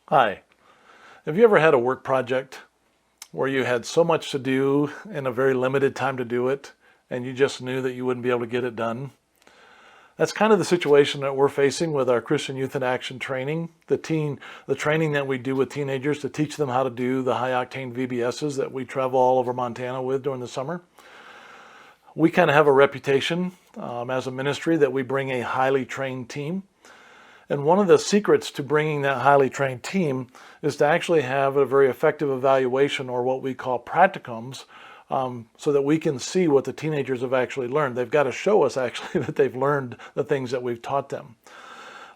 Hi. Have you ever had a work project where you had so much to do in a very limited time to do it, and you just knew that you wouldn't be able to get it done? That's kind of the situation that we're facing with our Christian Youth in Action training, the training that we do with teenagers to teach them how to do the high-octane VBSs that we travel all over Montana with during the summer. We kind of have a reputation as a ministry that we bring a highly trained team. And one of the secrets to bringing that highly trained team is to actually have a very effective evaluation, or what we call practicums, so that we can see what the teenagers have actually learned. They've got to show us actually that they've learned the things that we've taught them.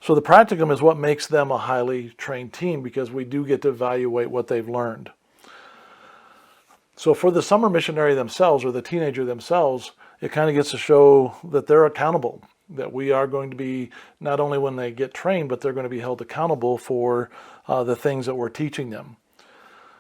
So the practicum is what makes them a highly trained team, because we do get to evaluate what they've learned. So for the summer missionary themselves, or the teenager themselves, it kind of gets to show that they're accountable, that we are going to be, not only when they get trained, but they're going to be held accountable for the things that we're teaching them.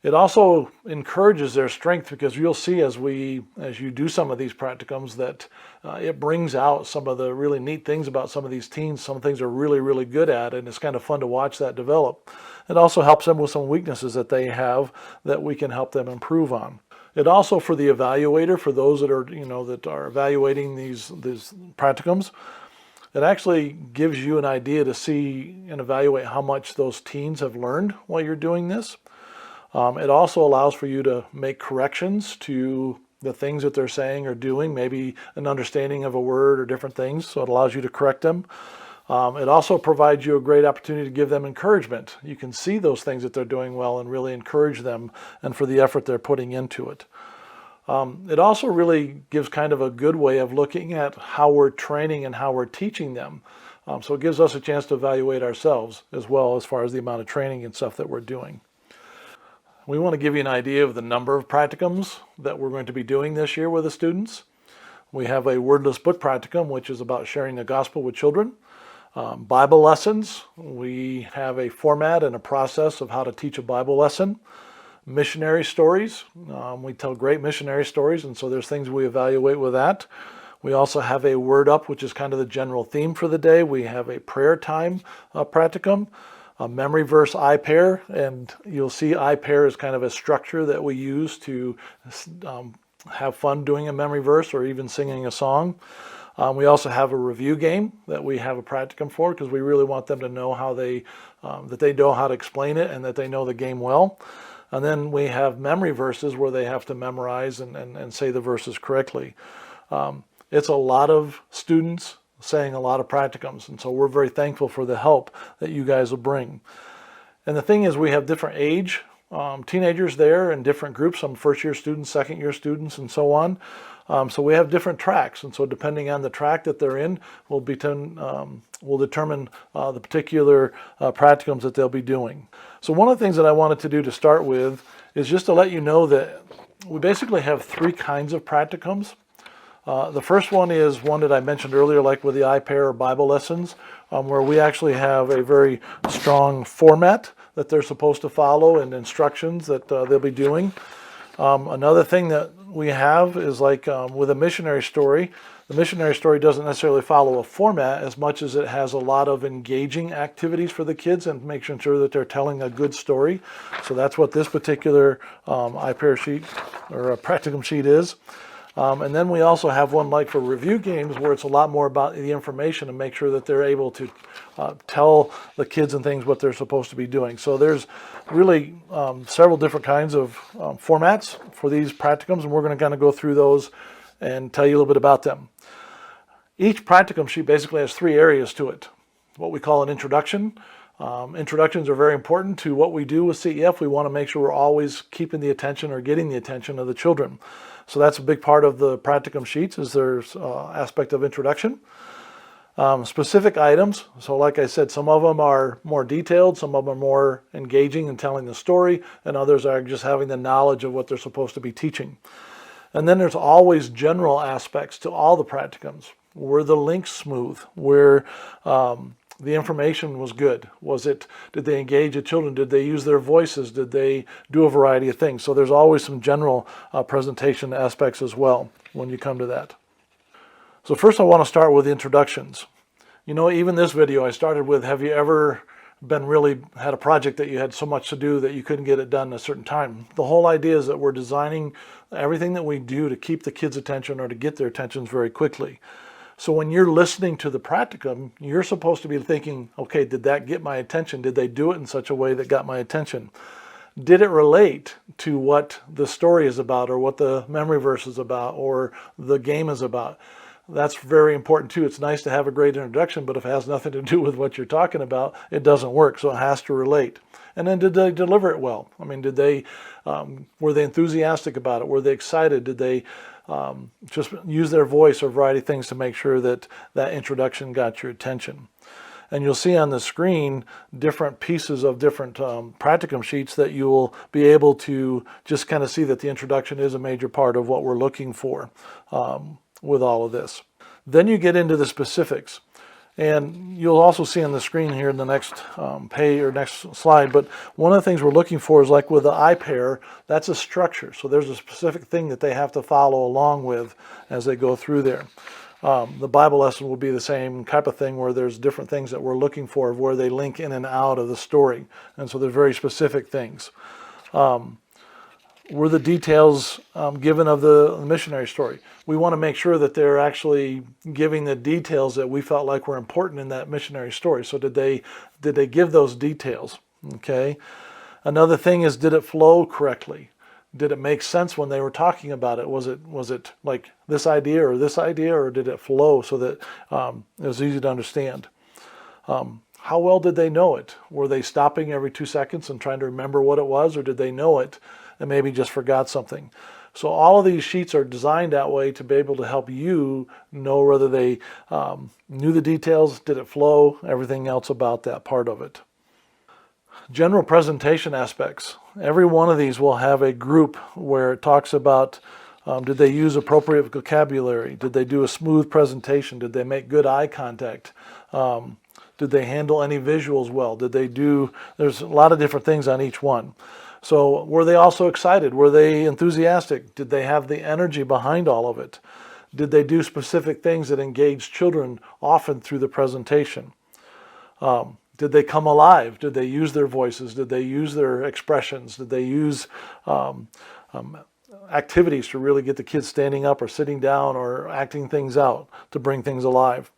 It also encourages their strength, because you'll see as you do some of these practicums that it brings out some of the really neat things about some of these teens. Some things they're really, really good at, and it's kind of fun to watch that develop. It also helps them with some weaknesses that they have that we can help them improve on. It also, for the evaluator, for those that are evaluating these practicums, it actually gives you an idea to see and evaluate how much those teens have learned while you're doing this. It also allows for you to make corrections to the things that they're saying or doing, maybe an understanding of a word or different things, so it allows you to correct them. It also provides you a great opportunity to give them encouragement. You can see those things that they're doing well and really encourage them, and for the effort they're putting into it. It also really gives kind of a good way of looking at how we're training and how we're teaching them. So it gives us a chance to evaluate ourselves as well, as far as the amount of training and stuff that we're doing. We want to give you an idea of the number of practicums that we're going to be doing this year with the students. We have a wordless book practicum, which is about sharing the gospel with children. Bible lessons, we have a format and a process of how to teach a Bible lesson. Missionary stories, we tell great missionary stories, and so there's things we evaluate with that. We also have a word up, which is kind of the general theme for the day. We have a prayer time practicum, a memory verse I-pair, and you'll see I-pair is kind of a structure that we use to have fun doing a memory verse or even singing a song. We also have a review game that we have a practicum for, because we really want them to know how that they know how to explain it and that they know the game well. And then we have memory verses where they have to memorize and say the verses correctly. It's a lot of students saying a lot of practicums, and so we're very thankful for the help that you guys will bring. And the thing is, we have different age teenagers there in different groups, some first-year students, second-year students, and so on. So we have different tracks, and so depending on the track that they're in, we'll determine the particular practicums that they'll be doing. So one of the things that I wanted to do to start with is just to let you know that we basically have three kinds of practicums. The first one is one that I mentioned earlier, like with the I-pair or Bible lessons, where we actually have a very strong format that they're supposed to follow and instructions that they'll be doing. Another thing that we have is like with a missionary story. The missionary story doesn't necessarily follow a format as much as it has a lot of engaging activities for the kids and making sure that they're telling a good story. So that's what this particular I-pair sheet or a practicum sheet is. And then we also have one like for review games, where it's a lot more about the information and make sure that they're able to tell the kids and things what they're supposed to be doing. So there's really several different kinds of formats for these practicums, and we're going to kind of go through those and tell you a little bit about them. Each practicum sheet basically has three areas to it. What we call an introduction. Introductions are very important to what we do with CEF. We want to make sure we're always keeping the attention or getting the attention of the children. So that's a big part of the practicum sheets, is there's aspect of introduction. Specific items, so like I said, some of them are more detailed, some of them are more engaging in telling the story, and others are just having the knowledge of what they're supposed to be teaching. And then there's always general aspects to all the practicums. Were the links smooth? Were the information was good? Did they engage the children? Did they use their voices? Did they do a variety of things? So there's always some general presentation aspects as well when you come to that. So first I want to start with introductions. You know, even this video I started with, have you ever been really had a project that you had so much to do that you couldn't get it done in a certain time. The whole idea is that we're designing everything that we do to keep the kids' attention or to get their attentions very quickly. So when you're listening to the practicum, you're supposed to be thinking, okay, did that get my attention? Did they do it in such a way that got my attention? Did it relate to what the story is about, or what the memory verse is about, or the game is about? That's very important too. It's nice to have a great introduction, but if it has nothing to do with what you're talking about, it doesn't work. So it has to relate. And then did they deliver it well? I mean, were they enthusiastic about it? Were they excited? Did they just use their voice or a variety of things to make sure that that introduction got your attention? And you'll see on the screen different pieces of different practicum sheets that you will be able to just kind of see that the introduction is a major part of what we're looking for with all of this. Then you get into the specifics. And you'll also see on the screen here in the next page or next slide, but one of the things we're looking for is, like with the I pair, that's a structure. So there's a specific thing that they have to follow along with as they go through there. The Bible lesson will be the same type of thing, where there's different things that we're looking for, where they link in and out of the story. And so they're very specific things. Were the details given of the missionary story? We want to make sure that they're actually giving the details that we felt like were important in that missionary story. So did they give those details? Okay. Another thing is, did it flow correctly? Did it make sense when they were talking about it? Was it like this idea, or did it flow so that it was easy to understand? How well did they know it? Were they stopping every 2 seconds and trying to remember what it was, or did they know it and maybe just forgot something? So all of these sheets are designed that way to be able to help you know whether they knew the details, did it flow, everything else about that part of it. General presentation aspects. Every one of these will have a group where it talks about did they use appropriate vocabulary? Did they do a smooth presentation? Did they make good eye contact? Did they handle any visuals well? There's a lot of different things on each one. So were they also excited? Were they enthusiastic? Did they have the energy behind all of it? Did they do specific things that engaged children often through the presentation? Did they come alive? Did they use their voices? Did they use their expressions? Did they use activities to really get the kids standing up or sitting down or acting things out to bring things alive?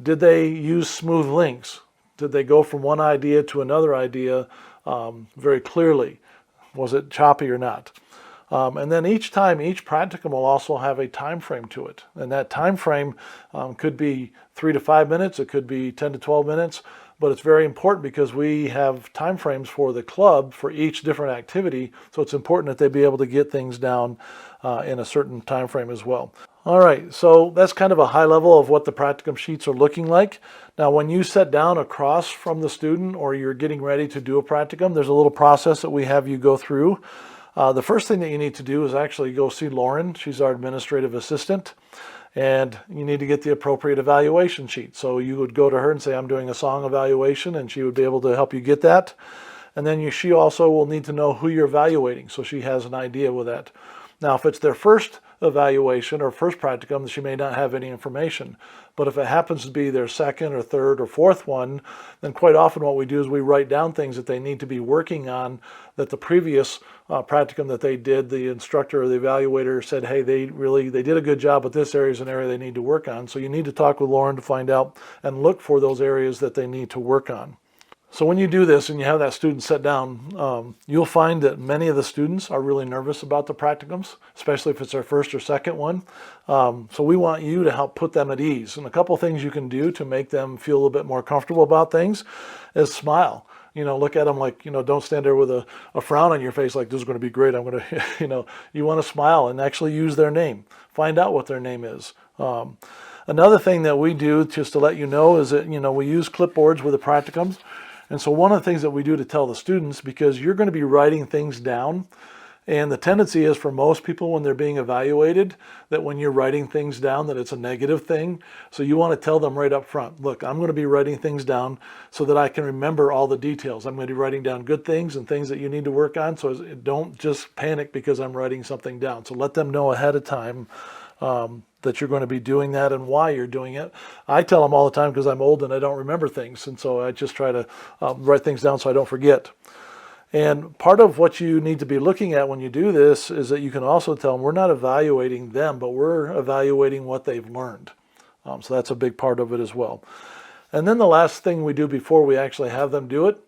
Did they use smooth links? Did they go from one idea to another idea very clearly? Was it choppy or not? And then each practicum will also have a time frame to it. And that time frame could be 3 to 5 minutes. It could be 10 to 12 minutes. But it's very important because we have time frames for the club for each different activity. So it's important that they be able to get things down in a certain time frame as well. All right, so that's kind of a high level of what the practicum sheets are looking like. Now, when you sit down across from the student or you're getting ready to do a practicum, there's a little process that we have you go through. The first thing that you need to do is actually go see Lauren. She's our administrative assistant. And you need to get the appropriate evaluation sheet. So you would go to her and say, I'm doing a song evaluation, and she would be able to help you get that. And then she also will need to know who you're evaluating, so she has an idea with that. Now, if it's their first evaluation or first practicum, she may not have any information. But if it happens to be their second or third or fourth one, then quite often what we do is we write down things that they need to be working on that the previous practicum that they did, the instructor or the evaluator said, hey, they did a good job, but this area is an area they need to work on. So you need to talk with Lauren to find out and look for those areas that they need to work on. So when you do this and you have that student sit down, you'll find that many of the students are really nervous about the practicums, especially if it's their first or second one. So we want you to help put them at ease. And a couple things you can do to make them feel a little bit more comfortable about things is smile. Look at them like, don't stand there with a frown on your face like, this is going to be great. I'm going to, you want to smile and actually use their name. Find out what their name is. Another thing that we do, just to let you know, is that, we use clipboards with the practicums. And so one of the things that we do to tell the students, because you're going to be writing things down, and the tendency is for most people when they're being evaluated, that when you're writing things down, that it's a negative thing. So you want to tell them right up front, look, I'm going to be writing things down so that I can remember all the details. I'm going to be writing down good things and things that you need to work on. So don't just panic because I'm writing something down. So let them know ahead of time that you're going to be doing that and why you're doing it. I tell them all the time because I'm old and I don't remember things, and so I just try to write things down so I don't forget. And part of what you need to be looking at when you do this is that you can also tell them we're not evaluating them, but we're evaluating what they've learned. So that's a big part of it as well. And then the last thing we do before we actually have them do it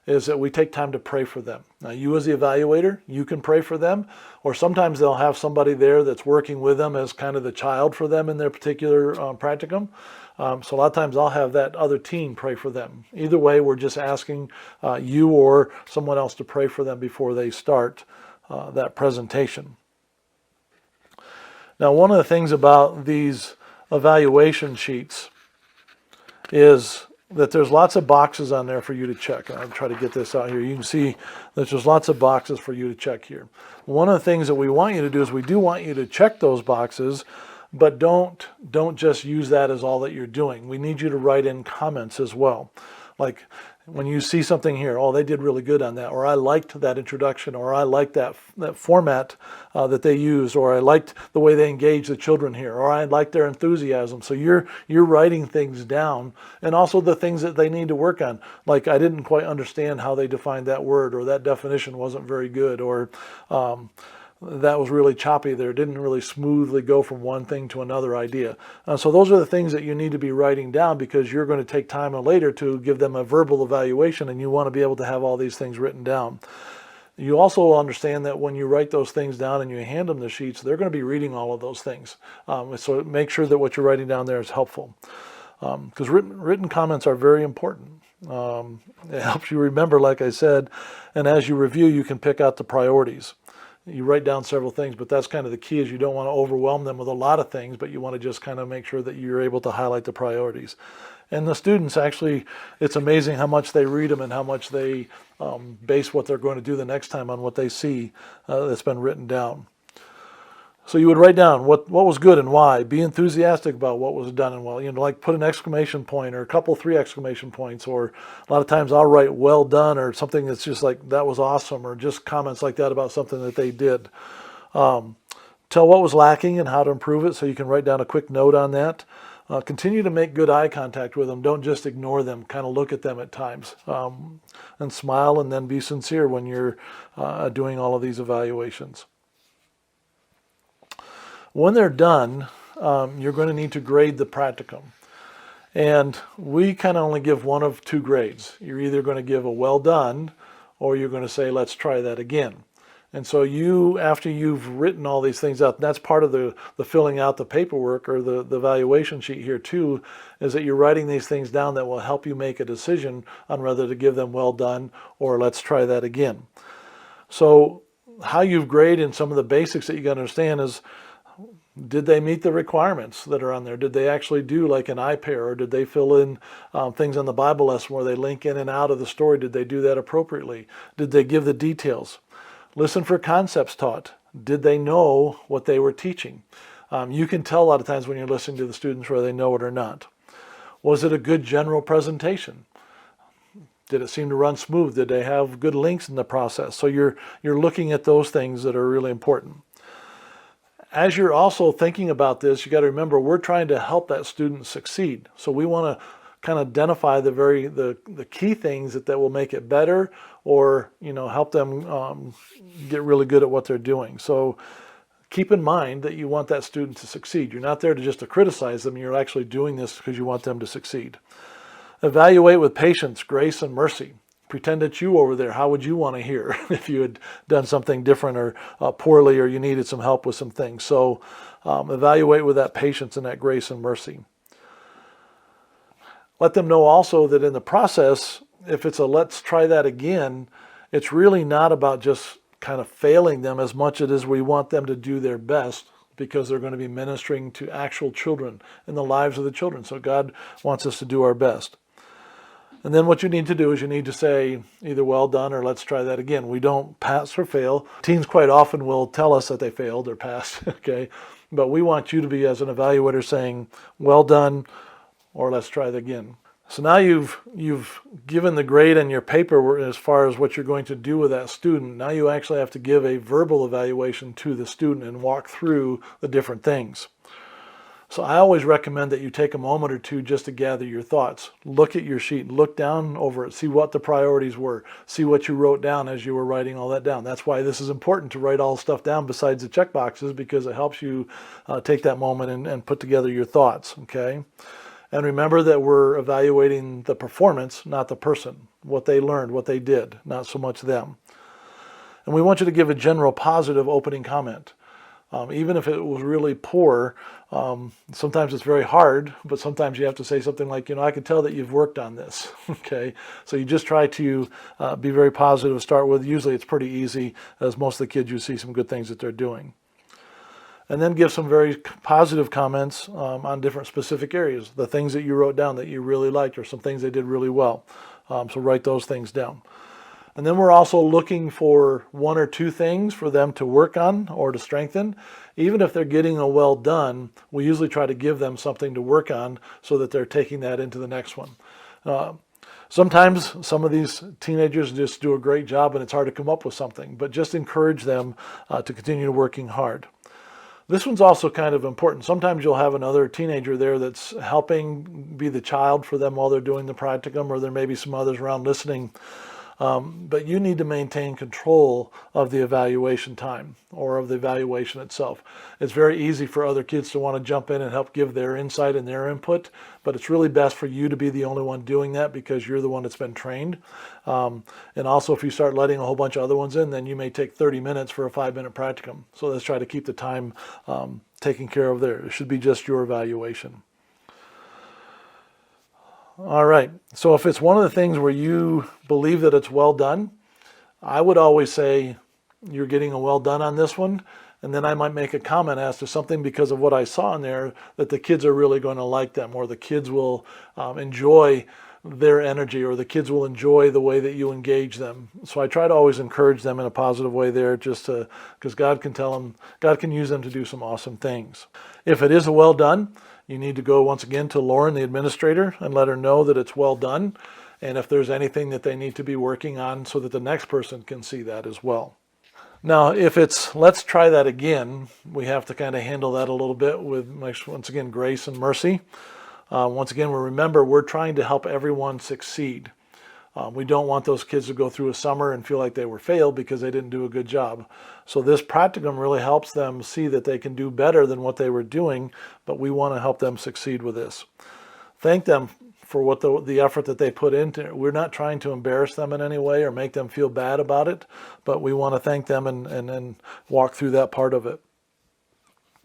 is that we take time to pray for them. Now, you as the evaluator, you can pray for them, or sometimes they'll have somebody there that's working with them as kind of the child for them in their particular practicum. So a lot of times I'll have that other team pray for them. Either way, we're just asking you or someone else to pray for them before they start that presentation. Now, one of the things about these evaluation sheets is that there's lots of boxes on there for you to check. I'll try to get this out here. You can see that there's lots of boxes for you to check here. One of the things that we want you to do is we do want you to check those boxes, but don't just use that as all that you're doing. We need you to write in comments as well. Like when you see something here, oh, they did really good on that, or I liked that introduction, or I liked that format that they used, or I liked the way they engaged the children here, or I liked their enthusiasm. So you're writing things down, and also the things that they need to work on. Like I didn't quite understand how they defined that word, or that definition wasn't very good, or that was really choppy there. It didn't really smoothly go from one thing to another idea. So those are the things that you need to be writing down because you're going to take time later to give them a verbal evaluation, and you want to be able to have all these things written down. You also understand that when you write those things down and you hand them the sheets, they're going to be reading all of those things. So make sure that what you're writing down there is helpful. Because written comments are very important. It helps you remember, like I said, and as you review, you can pick out the priorities. You write down several things, but that's kind of the key is you don't want to overwhelm them with a lot of things, but you want to just kind of make sure that you're able to highlight the priorities. And the students actually, it's amazing how much they read them and how much they base what they're going to do the next time on what they see that's been written down. So you would write down what was good and why. Be enthusiastic about what was done and well. Like put an exclamation point or a couple, 3 exclamation points. Or a lot of times I'll write well done or something that's just like that was awesome, or just comments like that about something that they did. Tell what was lacking and how to improve it, so you can write down a quick note on that. Continue to make good eye contact with them. Don't just ignore them. Kind of look at them at times and smile, and then be sincere when you're doing all of these evaluations. When they're done, you're going to need to grade the practicum. And we kind of only give one of 2 grades. You're either going to give a well done, or you're going to say, let's try that again. And so after you've written all these things out, that's part of the filling out the paperwork or the evaluation sheet here too, is that you're writing these things down that will help you make a decision on whether to give them well done or let's try that again. So how you've graded and some of the basics that you got to understand is, did they meet the requirements that are on there? Did they actually do like an iPair, or did they fill in things on the Bible lesson where they link in and out of the story? Did they do that appropriately? Did they give the details? Listen for concepts taught. Did they know what they were teaching? You can tell a lot of times when you're listening to the students whether they know it or not. Was it a good general presentation? Did it seem to run smooth? Did they have good links in the process? So you're looking at those things that are really important. As you're also thinking about this, you got to remember we're trying to help that student succeed. So we want to kind of identify the key things that will make it better, or help them get really good at what they're doing. So keep in mind that you want that student to succeed. You're not there to just to criticize them. You're actually doing this because you want them to succeed. Evaluate with patience, grace, and mercy. Pretend it's you over there. How would you want to hear if you had done something different or poorly, or you needed some help with some things? So evaluate with that patience and that grace and mercy. Let them know also that in the process, if it's a let's try that again, it's really not about just kind of failing them as much as we want them to do their best, because they're going to be ministering to actual children in the lives of the children. So God wants us to do our best. And then what you need to do is you need to say either well done or let's try that again. We don't pass or fail. Teens quite often will tell us that they failed or passed, okay? But we want you to be, as an evaluator, saying well done or let's try that again. So now you've given the grade on your paper as far as what you're going to do with that student. Now you actually have to give a verbal evaluation to the student and walk through the different things. So I always recommend that you take a moment or two just to gather your thoughts. Look at your sheet, look down over it, see what the priorities were, see what you wrote down as you were writing all that down. That's why this is important to write all stuff down besides the check boxes, because it helps you take that moment and put together your thoughts, okay? And remember that we're evaluating the performance, not the person, what they learned, what they did, not so much them. And we want you to give a general positive opening comment. Even if it was really poor, sometimes it's very hard, but sometimes you have to say something like, I can tell that you've worked on this, okay? So you just try to be very positive to start with. Usually it's pretty easy, as most of the kids, you see some good things that they're doing. And then give some very positive comments on different specific areas, the things that you wrote down that you really liked, or some things they did really well. So write those things down. And then we're also looking for one or two things for them to work on or to strengthen. Even if they're getting a well done, we usually try to give them something to work on so that they're taking that into the next one. Sometimes some of these teenagers just do a great job and it's hard to come up with something, but just encourage them to continue working hard. This one's also kind of important. Sometimes you'll have another teenager there that's helping be the child for them while they're doing the practicum, or there may be some others around listening. But you need to maintain control of the evaluation time or of the evaluation itself. It's very easy for other kids to want to jump in and help give their insight and their input, but it's really best for you to be the only one doing that because you're the one that's been trained. And also, if you start letting a whole bunch of other ones in, then you may take 30 minutes for a 5-minute practicum. So let's try to keep the time taken care of there. It should be just your evaluation. All right, so if it's one of the things where you believe that it's well done, I would always say you're getting a well done on this one, and then I might make a comment as to something because of what I saw in there that the kids are really going to like them, or the kids will enjoy their energy, or the kids will enjoy the way that you engage them. So I try to always encourage them in a positive way there, just to, because God can use them to do some awesome things. If it is a well done, you need to go once again to Lauren, the administrator, and let her know that it's well done, and if there's anything that they need to be working on so that the next person can see that as well. Now, if it's let's try that again, we have to kind of handle that a little bit with, once again, grace and mercy. Once again, remember, we're trying to help everyone succeed. We don't want those kids to go through a summer and feel like they were failed because they didn't do a good job. So this practicum really helps them see that they can do better than what they were doing, but we want to help them succeed with this. Thank them for what the effort that they put into it. We're not trying to embarrass them in any way or make them feel bad about it, but we want to thank them and walk through that part of it.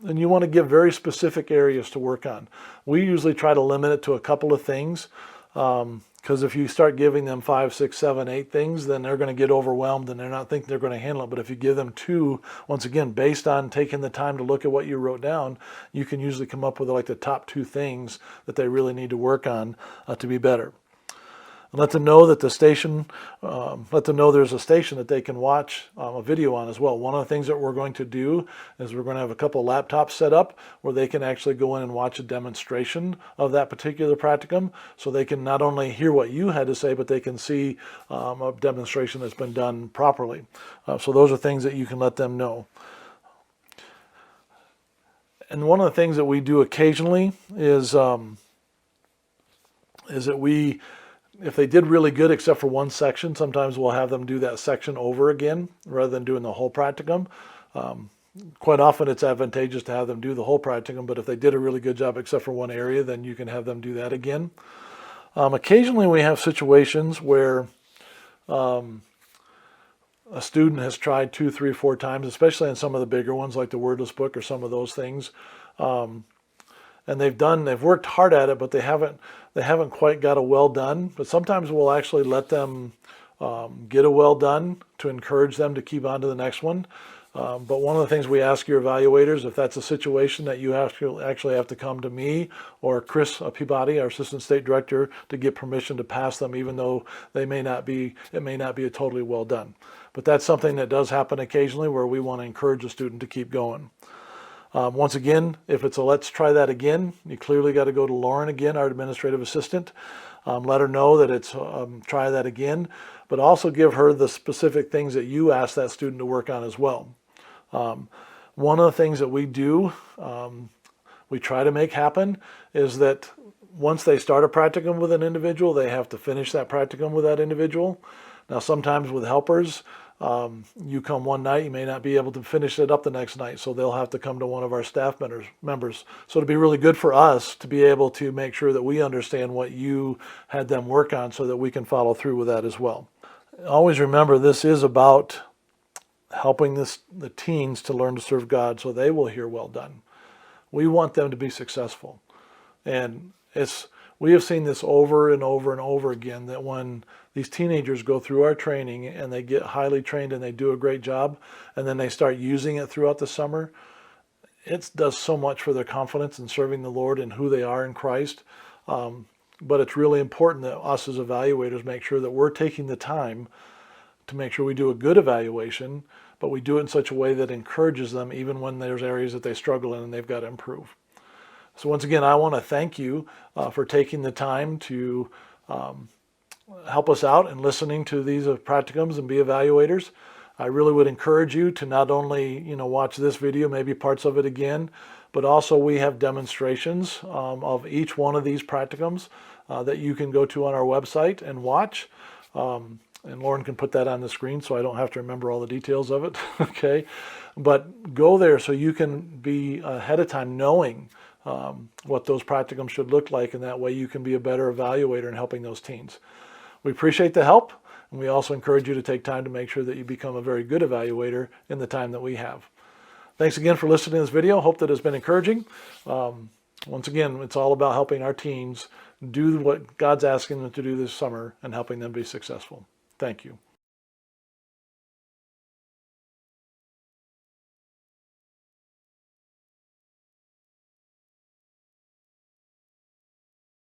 And you want to give very specific areas to work on. We usually try to limit it to a couple of things. Because if you start giving them 5, 6, 7, 8 things, then they're going to get overwhelmed and they're not thinking they're going to handle it. But if you give them 2, once again, based on taking the time to look at what you wrote down, you can usually come up with like the top 2 things that they really need to work on to be better. And let them know that the station, let them know there's a station that they can watch a video on as well. One of the things that we're going to do is we're going to have a couple of laptops set up where they can actually go in and watch a demonstration of that particular practicum, so they can not only hear what you had to say, but they can see a demonstration that's been done properly. So those are things that you can let them know. And one of the things that we do occasionally is that if they did really good except for one section, sometimes we'll have them do that section over again rather than doing the whole practicum. Quite often it's advantageous to have them do the whole practicum, but if they did a really good job except for one area, then you can have them do that again. Occasionally we have situations where a student has tried 2, 3, 4 times, especially in some of the bigger ones like the wordless book or some of those things. And they've worked hard at it, but they haven't quite got a well done. But sometimes we'll actually let them get a well done to encourage them to keep on to the next one. But one of the things we ask your evaluators, if that's a situation that you actually have to come to me or Chris Peabody, our assistant state director, to get permission to pass them, even though it may not be a totally well done. But that's something that does happen occasionally where we want to encourage a student to keep going. Once again, if it's a let's try that again, you clearly got to go to Lauren again, our administrative assistant. Let her know that it's try that again, but also give her the specific things that you asked that student to work on as well. One of the things that we do we try to make happen is that once they start a practicum with an individual, they have to finish that practicum with that individual. Now, sometimes with helpers, you come one night, you may not be able to finish it up the next night, so they'll have to come to one of our staff members. So it'd be really good for us to be able to make sure that we understand what you had them work on so that we can follow through with that as well. Always remember, this is about helping the teens to learn to serve God so they will hear well done. We want them to be successful. And we have seen this over and over and over again, that when these teenagers go through our training and they get highly trained and they do a great job, and then they start using it throughout the summer, it does so much for their confidence in serving the Lord and who they are in Christ. But it's really important that us as evaluators make sure that we're taking the time to make sure we do a good evaluation, but we do it in such a way that encourages them even when there's areas that they struggle in and they've got to improve. So once again, I want to thank you for taking the time to help us out and listening to these practicums and be evaluators. I really would encourage you to not only watch this video, maybe parts of it again, but also we have demonstrations of each one of these practicums that you can go to on our website and watch. And Lauren can put that on the screen so I don't have to remember all the details of it. Okay, but go there so you can be ahead of time knowing what those practicums should look like, and that way you can be a better evaluator in helping those teens. We appreciate the help, and we also encourage you to take time to make sure that you become a very good evaluator in the time that we have. Thanks again for listening to this video. Hope that it's been encouraging. Once again, it's all about helping our teens do what God's asking them to do this summer and helping them be successful. Thank you.